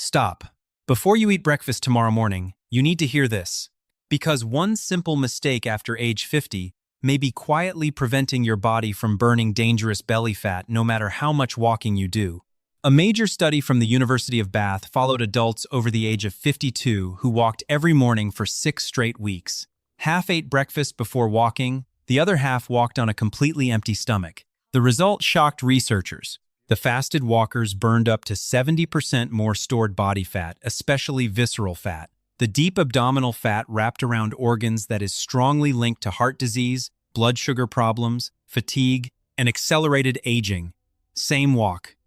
Stop. Before you eat breakfast tomorrow morning, you need to hear this. Because one simple mistake after age 50 may be quietly preventing your body from burning dangerous belly fat no matter how much walking you do. A major study from the University of Bath followed adults over the age of 52 who walked every morning for 6 straight weeks. Half ate breakfast before walking, the other half walked on a completely empty stomach. The result shocked researchers. The fasted walkers burned up to 70% more stored body fat, especially visceral fat. The deep abdominal fat wrapped around organs that is strongly linked to heart disease, blood sugar problems, fatigue, and accelerated aging. Same walk.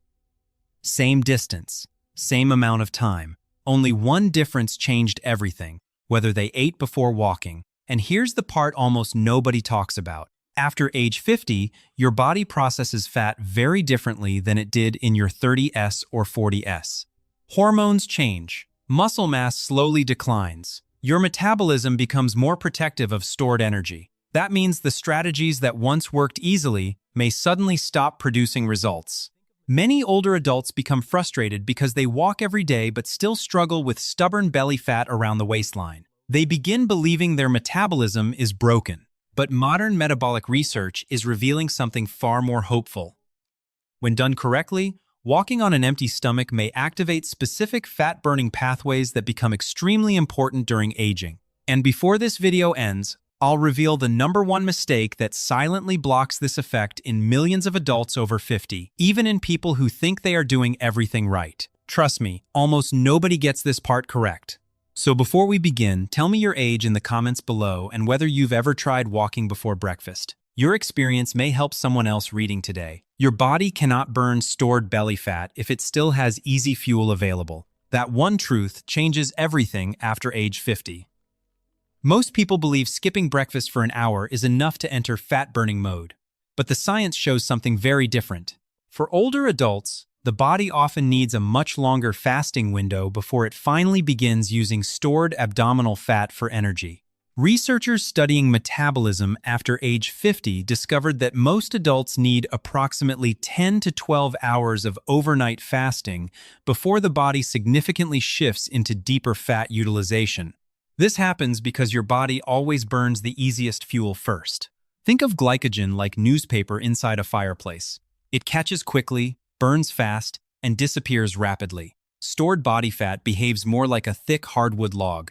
Same distance, same amount of time. Only one difference changed everything, whether they ate before walking. And here's the part almost nobody talks about. After age 50, your body processes fat very differently than it did in your 30s or 40s. Hormones change. Muscle mass slowly declines. Your metabolism becomes more protective of stored energy. That means the strategies that once worked easily may suddenly stop producing results. Many older adults become frustrated because they walk every day but still struggle with stubborn belly fat around the waistline. They begin believing their metabolism is broken. But modern metabolic research is revealing something far more hopeful. When done correctly, walking on an empty stomach may activate specific fat-burning pathways that become extremely important during aging. And before this video ends, I'll reveal the #1 mistake that silently blocks this effect in millions of adults over 50, even in people who think they are doing everything right. Trust me, almost nobody gets this part correct. So before we begin, tell me your age in the comments below and whether you've ever tried walking before breakfast. Your experience may help someone else reading today. Your body cannot burn stored belly fat if it still has easy fuel available. That one truth changes everything after age 50. Most people believe skipping breakfast for an hour is enough to enter fat-burning mode. But the science shows something very different. For older adults, the body often needs a much longer fasting window before it finally begins using stored abdominal fat for energy. Researchers studying metabolism after age 50 discovered that most adults need approximately 10 to 12 hours of overnight fasting before the body significantly shifts into deeper fat utilization. This happens because your body always burns the easiest fuel first. Think of glycogen like newspaper inside a fireplace. It catches quickly, burns fast, and disappears rapidly. Stored body fat behaves more like a thick hardwood log.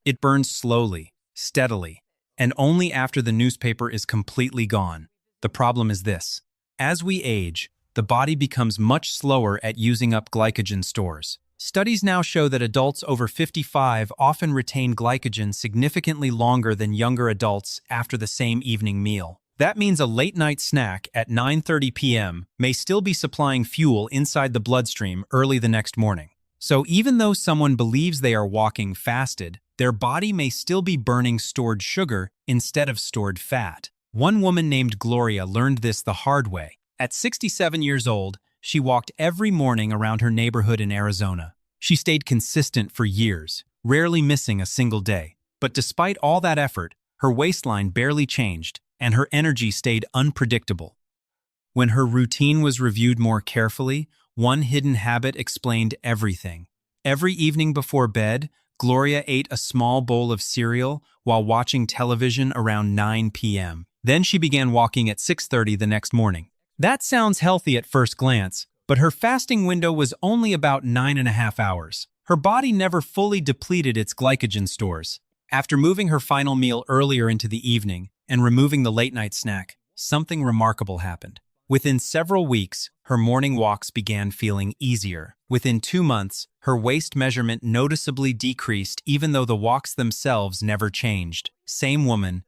It burns slowly, steadily, and only after the newspaper is completely gone. The problem is this. As we age, the body becomes much slower at using up glycogen stores. Studies now show that adults over 55 often retain glycogen significantly longer than younger adults after the same evening meal. That means a late-night snack at 9:30 p.m. may still be supplying fuel inside the bloodstream early the next morning. So even though someone believes they are walking fasted, their body may still be burning stored sugar instead of stored fat. One woman named Gloria learned this the hard way. At 67 years old, she walked every morning around her neighborhood in Arizona. She stayed consistent for years, rarely missing a single day. But despite all that effort, her waistline barely changed, and her energy stayed unpredictable. When her routine was reviewed more carefully, one hidden habit explained everything. Every evening before bed, Gloria ate a small bowl of cereal while watching television around 9 p.m. Then she began walking at 6:30 the next morning. That sounds healthy at first glance, but her fasting window was only about 9.5 hours. Her body never fully depleted its glycogen stores. After moving her final meal earlier into the evening and removing the late-night snack, something remarkable happened. Within several weeks, her morning walks began feeling easier. Within 2 months, her waist measurement noticeably decreased even though the walks themselves never changed. Same woman,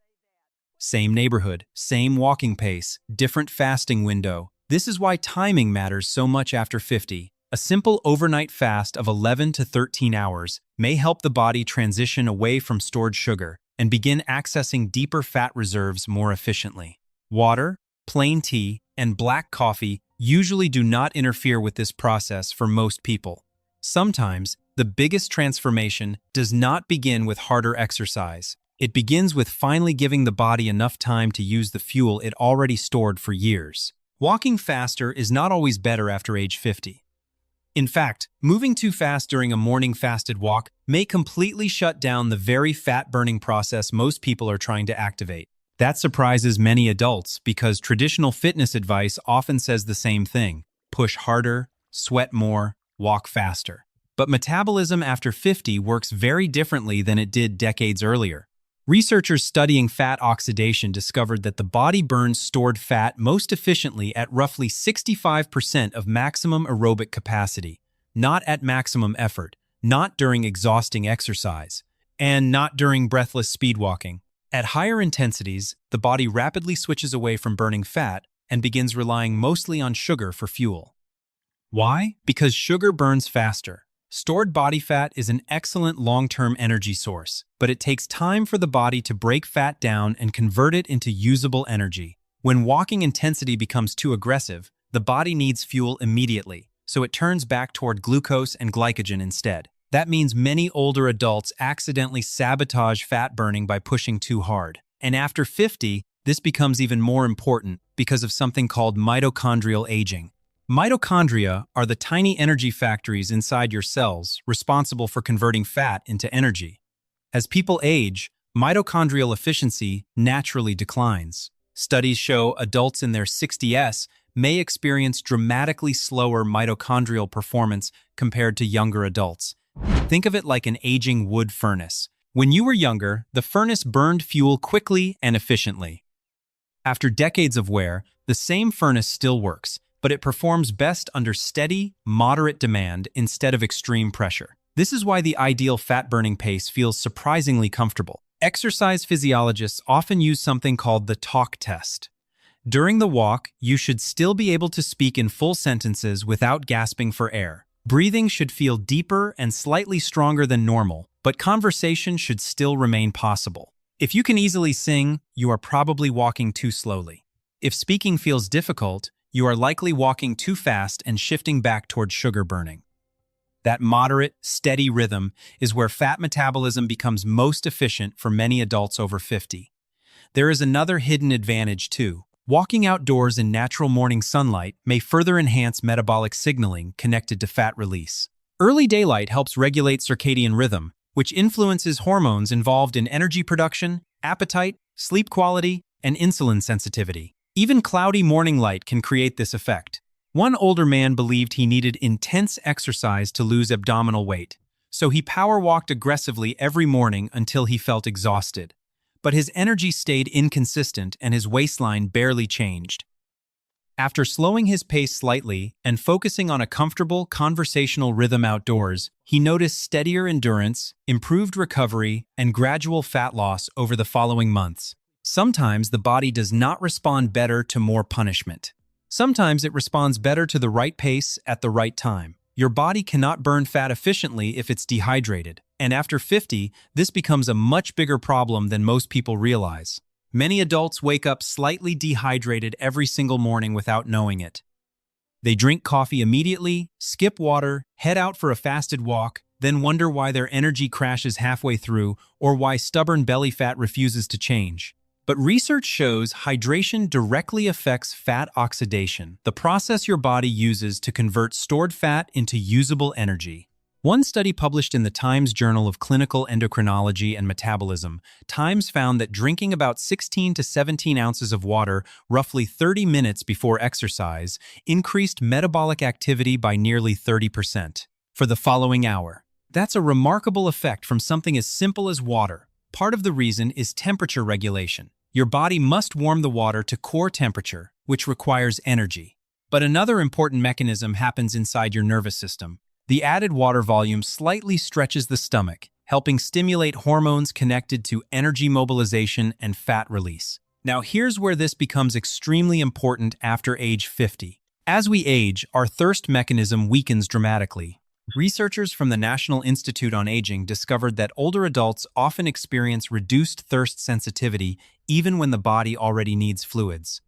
same neighborhood, same walking pace, different fasting window. This is why timing matters so much after 50. A simple overnight fast of 11 to 13 hours may help the body transition away from stored sugar and begin accessing deeper fat reserves more efficiently. Water, plain tea, and black coffee usually do not interfere with this process for most people. Sometimes, the biggest transformation does not begin with harder exercise. It begins with finally giving the body enough time to use the fuel it already stored for years. Walking faster is not always better after age 50. In fact, moving too fast during a morning fasted walk may completely shut down the very fat-burning process most people are trying to activate. That surprises many adults because traditional fitness advice often says the same thing: push harder, sweat more, walk faster. But metabolism after 50 works very differently than it did decades earlier. Researchers studying fat oxidation discovered that the body burns stored fat most efficiently at roughly 65% of maximum aerobic capacity, not at maximum effort, not during exhausting exercise, and not during breathless speed walking. At higher intensities, the body rapidly switches away from burning fat and begins relying mostly on sugar for fuel. Why? Because sugar burns faster. Stored body fat is an excellent long-term energy source, but it takes time for the body to break fat down and convert it into usable energy. When walking intensity becomes too aggressive, the body needs fuel immediately, so it turns back toward glucose and glycogen instead. That means many older adults accidentally sabotage fat burning by pushing too hard. And after 50, this becomes even more important because of something called mitochondrial aging. Mitochondria are the tiny energy factories inside your cells responsible for converting fat into energy. As people age, mitochondrial efficiency naturally declines. Studies show adults in their 60s may experience dramatically slower mitochondrial performance compared to younger adults. Think of it like an aging wood furnace. When you were younger, the furnace burned fuel quickly and efficiently. After decades of wear, the same furnace still works, but it performs best under steady, moderate demand instead of extreme pressure. This is why the ideal fat-burning pace feels surprisingly comfortable. Exercise physiologists often use something called the talk test. During the walk, you should still be able to speak in full sentences without gasping for air. Breathing should feel deeper and slightly stronger than normal, but conversation should still remain possible. If you can easily sing, you are probably walking too slowly. If speaking feels difficult, you are likely walking too fast and shifting back toward sugar burning. That moderate, steady rhythm is where fat metabolism becomes most efficient for many adults over 50. There is another hidden advantage too. Walking outdoors in natural morning sunlight may further enhance metabolic signaling connected to fat release. Early daylight helps regulate circadian rhythm, which influences hormones involved in energy production, appetite, sleep quality, and insulin sensitivity. Even cloudy morning light can create this effect. One older man believed he needed intense exercise to lose abdominal weight, so he power walked aggressively every morning until he felt exhausted. But his energy stayed inconsistent and his waistline barely changed. After slowing his pace slightly and focusing on a comfortable conversational rhythm outdoors, he noticed steadier endurance, improved recovery, and gradual fat loss over the following months. Sometimes the body does not respond better to more punishment. Sometimes it responds better to the right pace at the right time. Your body cannot burn fat efficiently if it's dehydrated, and after 50, this becomes a much bigger problem than most people realize. Many adults wake up slightly dehydrated every single morning without knowing it. They drink coffee immediately, skip water, head out for a fasted walk, then wonder why their energy crashes halfway through or why stubborn belly fat refuses to change. But research shows hydration directly affects fat oxidation, the process your body uses to convert stored fat into usable energy. One study published in the Times Journal of Clinical Endocrinology and Metabolism, Times found that drinking about 16 to 17 ounces of water roughly 30 minutes before exercise increased metabolic activity by nearly 30% for the following hour. That's a remarkable effect from something as simple as water. Part of the reason is temperature regulation. Your body must warm the water to core temperature, which requires energy. But another important mechanism happens inside your nervous system. The added water volume slightly stretches the stomach, helping stimulate hormones connected to energy mobilization and fat release. Now here's where this becomes extremely important after age 50. As we age, our thirst mechanism weakens dramatically. Researchers from the National Institute on Aging discovered that older adults often experience reduced thirst sensitivity even when the body already needs fluids.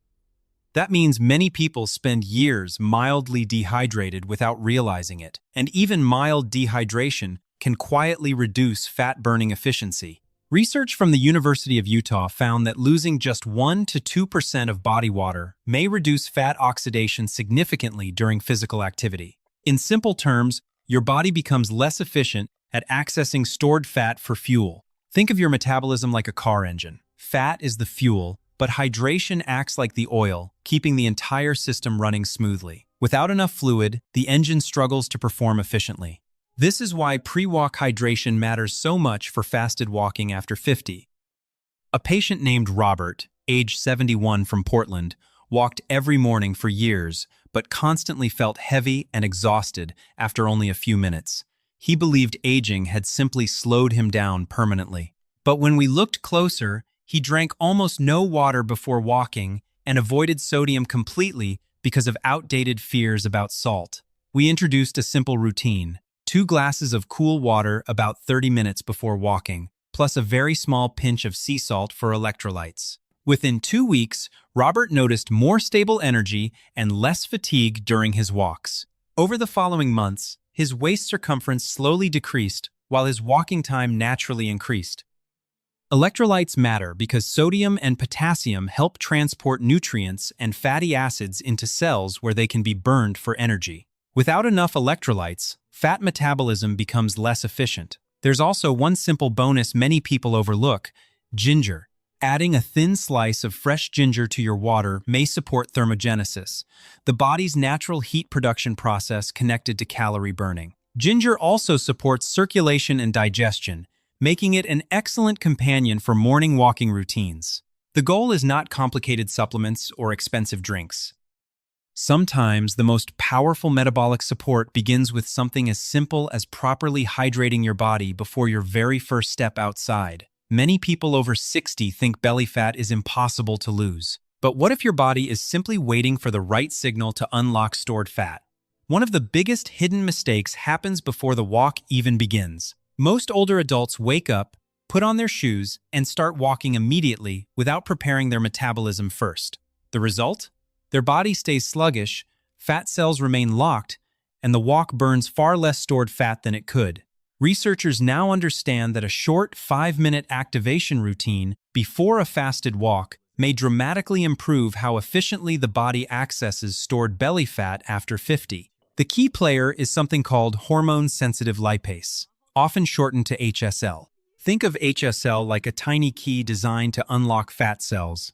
That means many people spend years mildly dehydrated without realizing it, and even mild dehydration can quietly reduce fat-burning efficiency. Research from the University of Utah found that losing just 1 to 2% of body water may reduce fat oxidation significantly during physical activity. In simple terms, your body becomes less efficient at accessing stored fat for fuel. Think of your metabolism like a car engine. Fat is the fuel, but hydration acts like the oil, keeping the entire system running smoothly. Without enough fluid, the engine struggles to perform efficiently. This is why pre-walk hydration matters so much for fasted walking after 50. A patient named Robert, age 71 from Portland, walked every morning for years, but constantly felt heavy and exhausted after only a few minutes. He believed aging had simply slowed him down permanently. But when we looked closer, he drank almost no water before walking and avoided sodium completely because of outdated fears about salt. We introduced a simple routine: 2 glasses of cool water about 30 minutes before walking, plus a very small pinch of sea salt for electrolytes. Within 2 weeks, Robert noticed more stable energy and less fatigue during his walks. Over the following months, his waist circumference slowly decreased while his walking time naturally increased. Electrolytes matter because sodium and potassium help transport nutrients and fatty acids into cells where they can be burned for energy. Without enough electrolytes, fat metabolism becomes less efficient. There's also one simple bonus many people overlook: ginger. Adding a thin slice of fresh ginger to your water may support thermogenesis, the body's natural heat production process connected to calorie burning. Ginger also supports circulation and digestion, making it an excellent companion for morning walking routines. The goal is not complicated supplements or expensive drinks. Sometimes the most powerful metabolic support begins with something as simple as properly hydrating your body before your very first step outside. Many people over 60 think belly fat is impossible to lose. But what if your body is simply waiting for the right signal to unlock stored fat? One of the biggest hidden mistakes happens before the walk even begins. Most older adults wake up, put on their shoes, and start walking immediately without preparing their metabolism first. The result? Their body stays sluggish, fat cells remain locked, and the walk burns far less stored fat than it could. Researchers now understand that a short 5-minute activation routine before a fasted walk may dramatically improve how efficiently the body accesses stored belly fat after 50. The key player is something called hormone-sensitive lipase, often shortened to HSL. Think of HSL like a tiny key designed to unlock fat cells.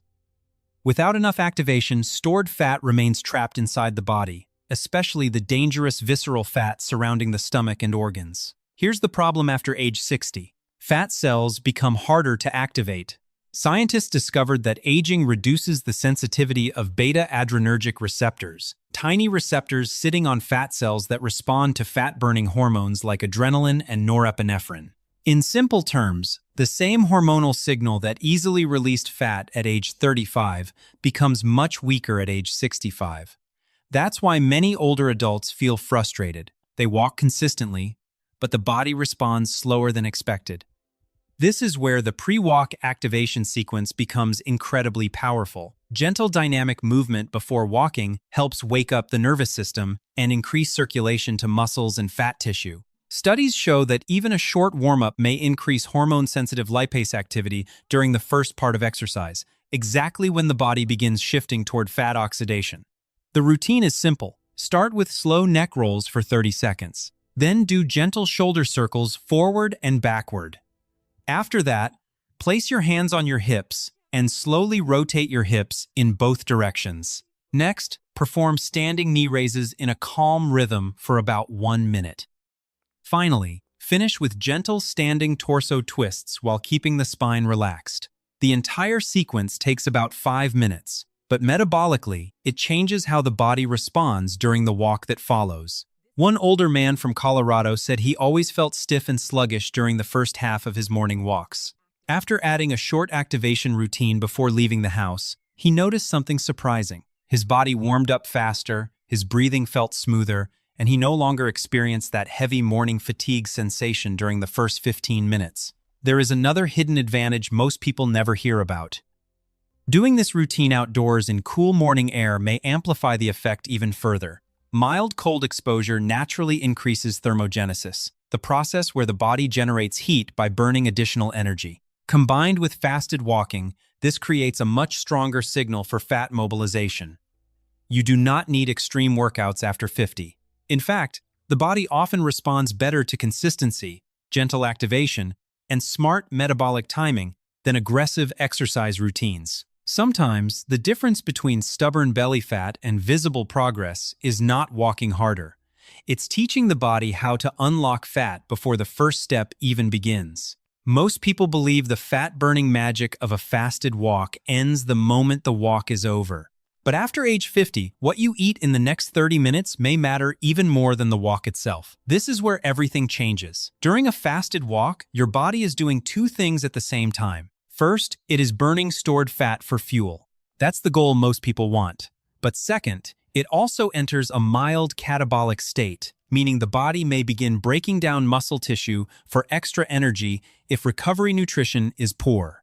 Without enough activation, stored fat remains trapped inside the body, especially the dangerous visceral fat surrounding the stomach and organs. Here's the problem after age 60. Fat cells become harder to activate. Scientists discovered that aging reduces the sensitivity of beta-adrenergic receptors, tiny receptors sitting on fat cells that respond to fat-burning hormones like adrenaline and norepinephrine. In simple terms, the same hormonal signal that easily released fat at age 35 becomes much weaker at age 65. That's why many older adults feel frustrated. They walk consistently, but the body responds slower than expected. This is where the pre-walk activation sequence becomes incredibly powerful. Gentle dynamic movement before walking helps wake up the nervous system and increase circulation to muscles and fat tissue. Studies show that even a short warm-up may increase hormone-sensitive lipase activity during the first part of exercise, exactly when the body begins shifting toward fat oxidation. The routine is simple. Start with slow neck rolls for 30 seconds. Then do gentle shoulder circles forward and backward. After that, place your hands on your hips and slowly rotate your hips in both directions. Next, perform standing knee raises in a calm rhythm for about 1 minute. Finally, finish with gentle standing torso twists while keeping the spine relaxed. The entire sequence takes about 5 minutes, but metabolically, it changes how the body responds during the walk that follows. One older man from Colorado said he always felt stiff and sluggish during the first half of his morning walks. After adding a short activation routine before leaving the house, he noticed something surprising. His body warmed up faster, his breathing felt smoother, and he no longer experienced that heavy morning fatigue sensation during the first 15 minutes. There is another hidden advantage most people never hear about. Doing this routine outdoors in cool morning air may amplify the effect even further. Mild cold exposure naturally increases thermogenesis, the process where the body generates heat by burning additional energy. Combined with fasted walking, this creates a much stronger signal for fat mobilization. You do not need extreme workouts after 50. In fact, the body often responds better to consistency, gentle activation, and smart metabolic timing than aggressive exercise routines. Sometimes, the difference between stubborn belly fat and visible progress is not walking harder. It's teaching the body how to unlock fat before the first step even begins. Most people believe the fat-burning magic of a fasted walk ends the moment the walk is over. But after age 50, what you eat in the next 30 minutes may matter even more than the walk itself. This is where everything changes. During a fasted walk, your body is doing two things at the same time. First, it is burning stored fat for fuel. That's the goal most people want. But second, it also enters a mild catabolic state, meaning the body may begin breaking down muscle tissue for extra energy if recovery nutrition is poor.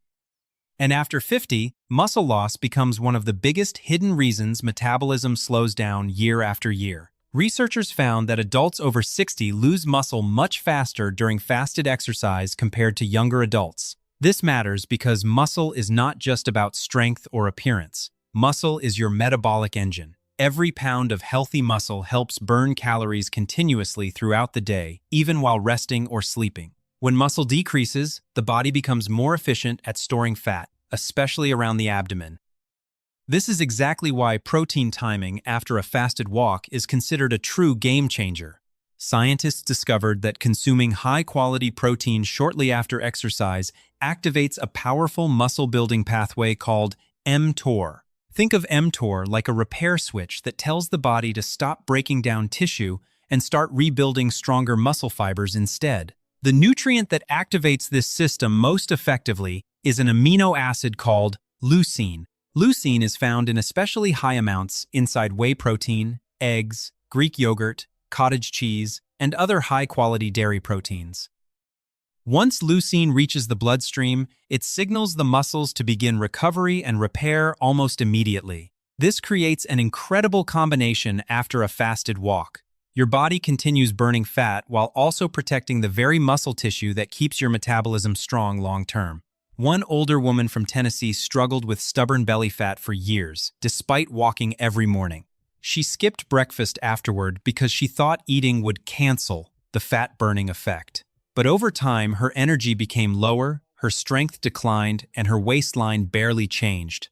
And after 50, muscle loss becomes one of the biggest hidden reasons metabolism slows down year after year. Researchers found that adults over 60 lose muscle much faster during fasted exercise compared to younger adults. This matters because muscle is not just about strength or appearance. Muscle is your metabolic engine. Every pound of healthy muscle helps burn calories continuously throughout the day, even while resting or sleeping. When muscle decreases, the body becomes more efficient at storing fat, especially around the abdomen. This is exactly why protein timing after a fasted walk is considered a true game changer. Scientists discovered that consuming high-quality protein shortly after exercise activates a powerful muscle-building pathway called mTOR. Think of mTOR like a repair switch that tells the body to stop breaking down tissue and start rebuilding stronger muscle fibers instead. The nutrient that activates this system most effectively is an amino acid called leucine. Leucine is found in especially high amounts inside whey protein, eggs, Greek yogurt, cottage cheese, and other high-quality dairy proteins. Once leucine reaches the bloodstream, it signals the muscles to begin recovery and repair almost immediately. This creates an incredible combination after a fasted walk. Your body continues burning fat while also protecting the very muscle tissue that keeps your metabolism strong long-term. One older woman from Tennessee struggled with stubborn belly fat for years, despite walking every morning. She skipped breakfast afterward because she thought eating would cancel the fat-burning effect. But over time, her energy became lower, her strength declined, and her waistline barely changed.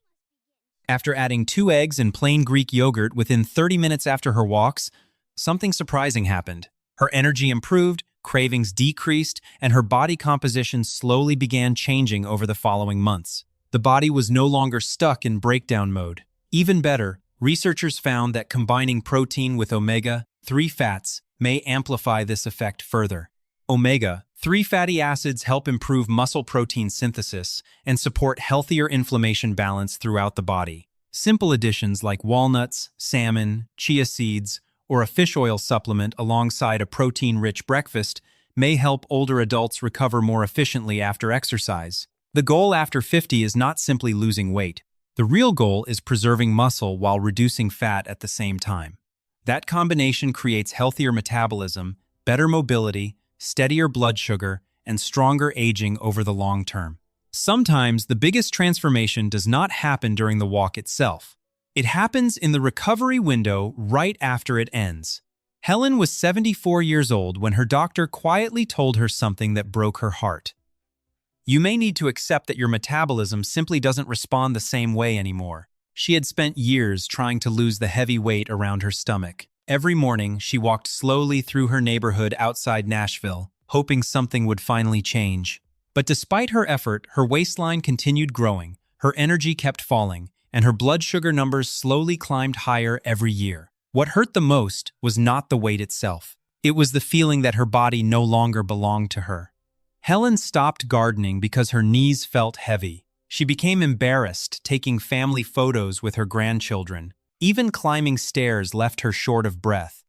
After adding 2 eggs and plain Greek yogurt within 30 minutes after her walks, something surprising happened. Her energy improved, cravings decreased, and her body composition slowly began changing over the following months. The body was no longer stuck in breakdown mode. Even better, researchers found that combining protein with omega-3 fats may amplify this effect further. Omega-3 fatty acids help improve muscle protein synthesis and support healthier inflammation balance throughout the body. Simple additions like walnuts, salmon, chia seeds, or a fish oil supplement alongside a protein-rich breakfast may help older adults recover more efficiently after exercise. The goal after 50 is not simply losing weight. The real goal is preserving muscle while reducing fat at the same time. That combination creates healthier metabolism, better mobility, steadier blood sugar, and stronger aging over the long term. Sometimes the biggest transformation does not happen during the walk itself. It happens in the recovery window right after it ends. Helen was 74 years old when her doctor quietly told her something that broke her heart. You may need to accept that your metabolism simply doesn't respond the same way anymore. She had spent years trying to lose the heavy weight around her stomach. Every morning, she walked slowly through her neighborhood outside Nashville, hoping something would finally change. But despite her effort, her waistline continued growing, her energy kept falling, and her blood sugar numbers slowly climbed higher every year. What hurt the most was not the weight itself. It was the feeling that her body no longer belonged to her. Helen stopped gardening because her knees felt heavy. She became embarrassed taking family photos with her grandchildren. Even climbing stairs left her short of breath.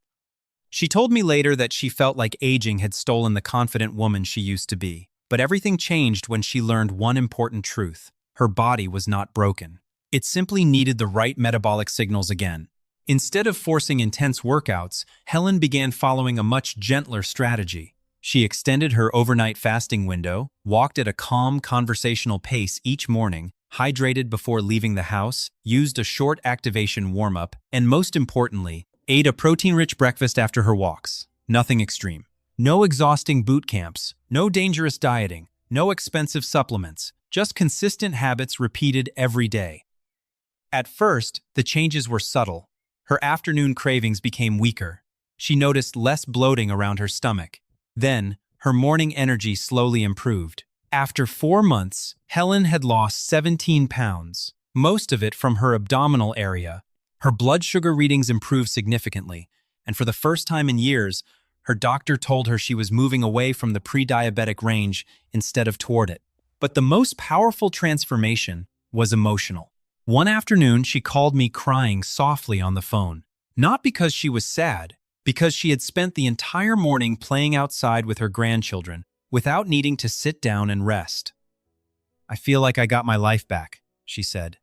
She told me later that she felt like aging had stolen the confident woman she used to be. But everything changed when she learned one important truth. Her body was not broken. It simply needed the right metabolic signals again. Instead of forcing intense workouts, Helen began following a much gentler strategy. She extended her overnight fasting window, walked at a calm conversational pace each morning, hydrated before leaving the house, used a short activation warm-up, and most importantly, ate a protein-rich breakfast after her walks. Nothing extreme. No exhausting boot camps, no dangerous dieting, no expensive supplements, just consistent habits repeated every day. At first, the changes were subtle. Her afternoon cravings became weaker. She noticed less bloating around her stomach. Then, her morning energy slowly improved. After 4 months, Helen had lost 17 pounds, most of it from her abdominal area. Her blood sugar readings improved significantly, and for the first time in years, her doctor told her she was moving away from the pre-diabetic range instead of toward it. But the most powerful transformation was emotional. One afternoon, she called me crying softly on the phone. Not because she was sad, because she had spent the entire morning playing outside with her grandchildren without needing to sit down and rest. "I feel like I got my life back," she said.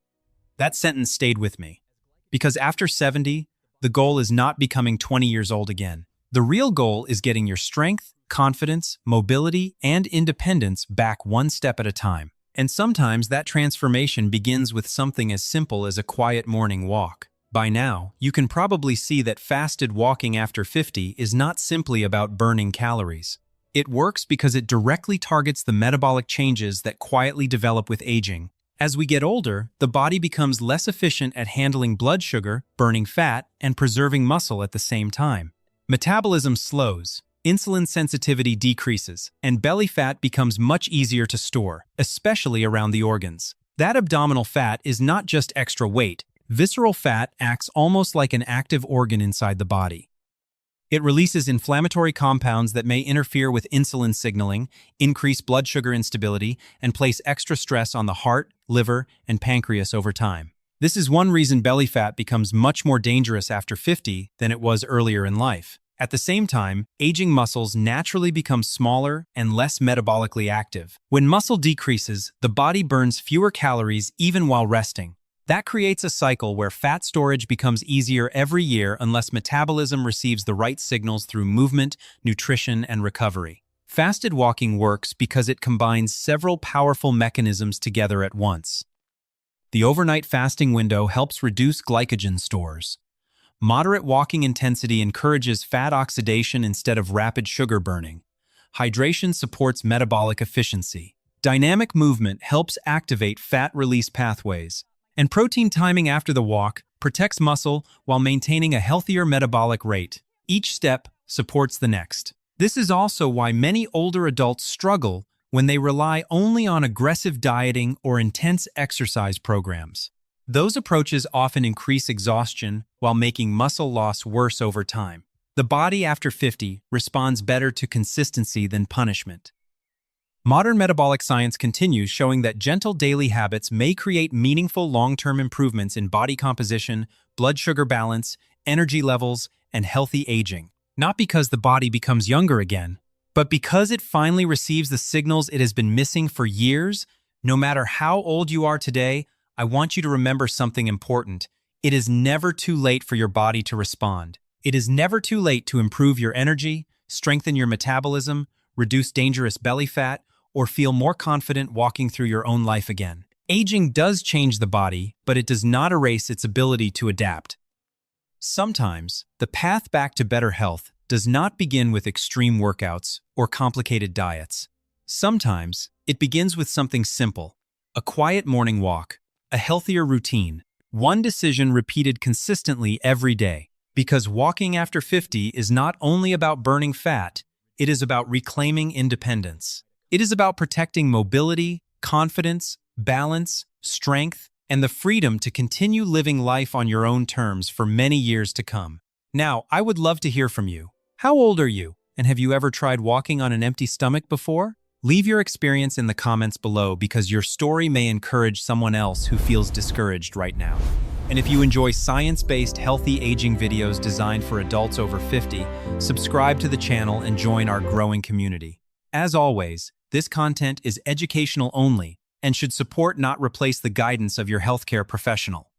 That sentence stayed with me. Because after 70, the goal is not becoming 20 years old again. The real goal is getting your strength, confidence, mobility, and independence back one step at a time. And sometimes that transformation begins with something as simple as a quiet morning walk. By now, you can probably see that fasted walking after 50 is not simply about burning calories. It works because it directly targets the metabolic changes that quietly develop with aging. As we get older, the body becomes less efficient at handling blood sugar, burning fat, and preserving muscle at the same time. Metabolism slows, insulin sensitivity decreases, and belly fat becomes much easier to store, especially around the organs. That abdominal fat is not just extra weight. Visceral fat acts almost like an active organ inside the body. It releases inflammatory compounds that may interfere with insulin signaling, increase blood sugar instability, and place extra stress on the heart, liver, and pancreas over time. This is one reason belly fat becomes much more dangerous after 50 than it was earlier in life. At the same time, aging muscles naturally become smaller and less metabolically active. When muscle decreases, the body burns fewer calories even while resting. That creates a cycle where fat storage becomes easier every year unless metabolism receives the right signals through movement, nutrition, and recovery. Fasted walking works because it combines several powerful mechanisms together at once. The overnight fasting window helps reduce glycogen stores. Moderate walking intensity encourages fat oxidation instead of rapid sugar burning. Hydration supports metabolic efficiency. Dynamic movement helps activate fat release pathways. And protein timing after the walk protects muscle while maintaining a healthier metabolic rate. Each step supports the next. This is also why many older adults struggle when they rely only on aggressive dieting or intense exercise programs. Those approaches often increase exhaustion while making muscle loss worse over time. The body after 50 responds better to consistency than punishment. Modern metabolic science continues showing that gentle daily habits may create meaningful long-term improvements in body composition, blood sugar balance, energy levels, and healthy aging. Not because the body becomes younger again, but because it finally receives the signals it has been missing for years. No matter how old you are today, I want you to remember something important. It is never too late for your body to respond. It is never too late to improve your energy, strengthen your metabolism, reduce dangerous belly fat, or feel more confident walking through your own life again. Aging does change the body, but it does not erase its ability to adapt. Sometimes, the path back to better health does not begin with extreme workouts or complicated diets. Sometimes, it begins with something simple: a quiet morning walk, a healthier routine, one decision repeated consistently every day. Because walking after 50 is not only about burning fat, it is about reclaiming independence. It is about protecting mobility, confidence, balance, strength, and the freedom to continue living life on your own terms for many years to come. Now, I would love to hear from you. How old are you? And have you ever tried walking on an empty stomach before? Leave your experience in the comments below because your story may encourage someone else who feels discouraged right now. And if you enjoy science-based healthy aging videos designed for adults over 50, subscribe to the channel and join our growing community. As always, this content is educational only and should support, not replace, the guidance of your healthcare professional.